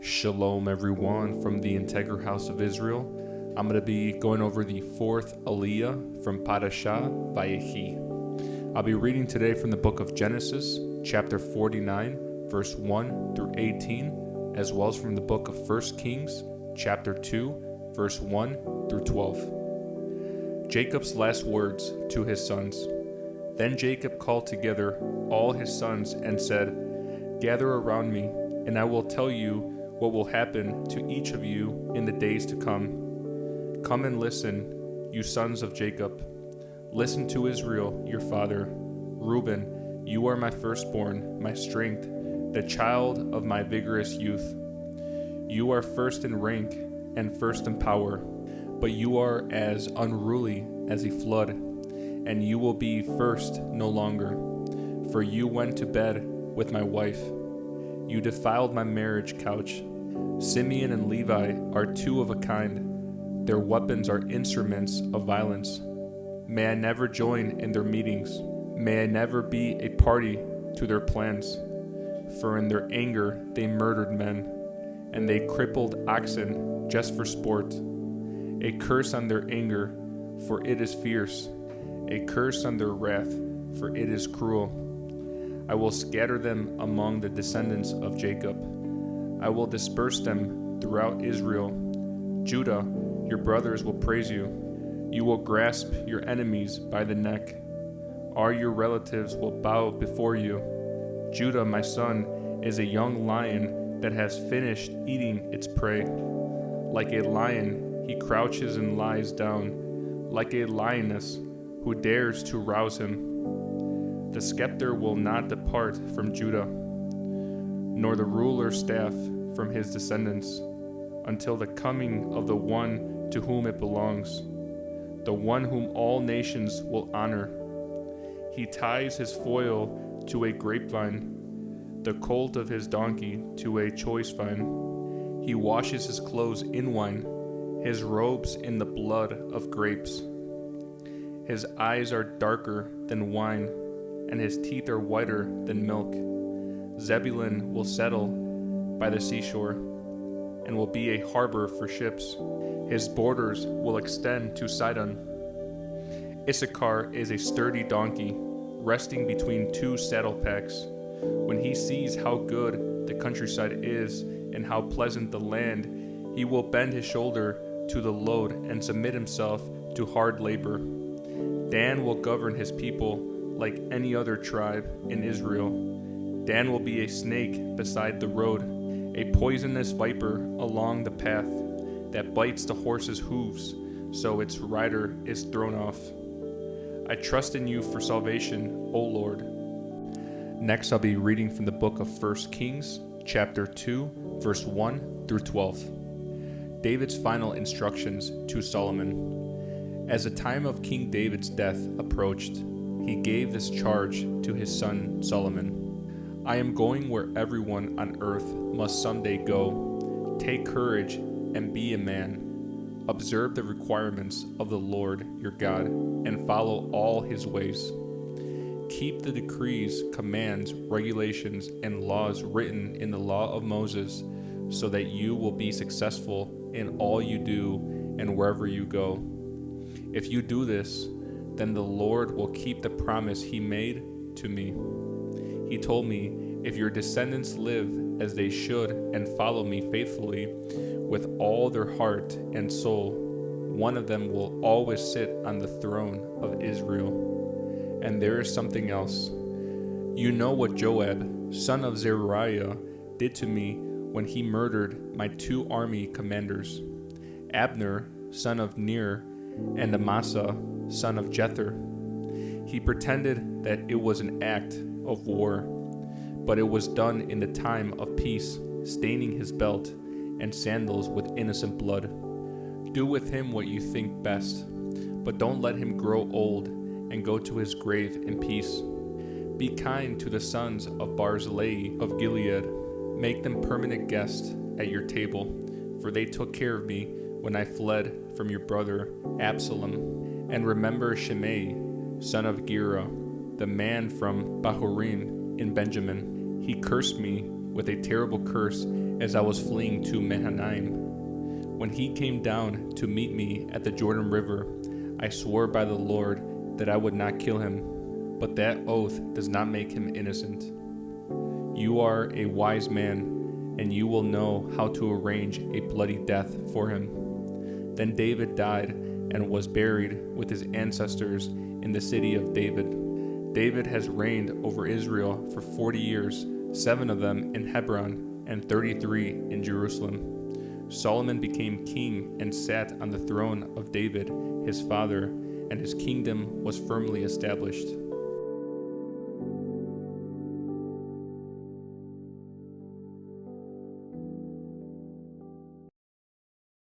Shalom everyone from the Integral House of Israel. I'm going to be going over the fourth Aliyah from Parashah, Vayechi. I'll be reading today from the book of Genesis, chapter 49, verse 1 through 18, as well as from the book of 1 Kings, chapter 2, verse 1 through 12. Jacob's last words to his sons. Then Jacob called together all his sons and said, "Gather around me, and I will tell you what will happen to each of you in the days to come. Come and listen, you sons of Jacob. Listen to Israel, your father. Reuben, you are my firstborn, my strength, the child of my vigorous youth. You are first in rank and first in power, but you are as unruly as a flood, and you will be first no longer. For you went to bed with my wife. You defiled my marriage couch. Simeon and Levi are two of a kind. Their weapons are instruments of violence. May I never join in their meetings. May I never be a party to their plans. For in their anger they murdered men, and they crippled oxen just for sport. A curse on their anger, for it is fierce. A curse on their wrath, for it is cruel. I will scatter them among the descendants of Jacob. I will disperse them throughout Israel. Judah, your brothers will praise you. You will grasp your enemies by the neck. All your relatives will bow before you. Judah, my son, is a young lion that has finished eating its prey. Like a lion, he crouches and lies down, like a lioness who dares to rouse him. The scepter will not depart from Judah, nor the ruler's staff from his descendants, until the coming of the one to whom it belongs, the one whom all nations will honor. He ties his foal to a grapevine, the colt of his donkey to a choice vine. He washes his clothes in wine, his robes in the blood of grapes. His eyes are darker than wine, and his teeth are whiter than milk. Zebulun will settle by the seashore, and will be a harbor for ships. His borders will extend to Sidon. Issachar is a sturdy donkey, resting between two saddle packs. When he sees how good the countryside is and how pleasant the land, he will bend his shoulder to the load and submit himself to hard labor. Dan will govern his people like any other tribe in Israel. Dan will be a snake beside the road, a poisonous viper along the path that bites the horse's hooves, so its rider is thrown off. I trust in you for salvation, O Lord. Next, I'll be reading from the book of 1 Kings, chapter 2, verse 1 through 12. David's final instructions to Solomon. As the time of King David's death approached, he gave this charge to his son Solomon. I am going where everyone on earth must someday go. Take courage and be a man. Observe the requirements of the Lord your God and follow all his ways. Keep the decrees, commands, regulations, and laws written in the law of Moses, so that you will be successful in all you do and wherever you go. If you do this, then the Lord will keep the promise he made to me. He told me, if your descendants live as they should and follow me faithfully with all their heart and soul, one of them will always sit on the throne of Israel. And there is something else. You know what Joab, son of Zeruiah, did to me when he murdered my two army commanders, Abner, son of Ner, and Amasa, son of Jether. He pretended that it was an act of war, but it was done in the time of peace, staining his belt and sandals with innocent blood. Do with him what you think best, but don't let him grow old and go to his grave in peace. Be kind to the sons of Barzillai of Gilead. Make them permanent guests at your table, for they took care of me when I fled from your brother Absalom. And remember Shimei, son of Gera, the man from Bahurim in Benjamin. He cursed me with a terrible curse as I was fleeing to Mahanaim. When he came down to meet me at the Jordan River, I swore by the Lord that I would not kill him, but that oath does not make him innocent. You are a wise man, and you will know how to arrange a bloody death for him." Then David died and was buried with his ancestors in the city of David. David has reigned over Israel for 40 years, 7 of them in Hebron and 33 in Jerusalem. Solomon became king and sat on the throne of David, his father, and his kingdom was firmly established.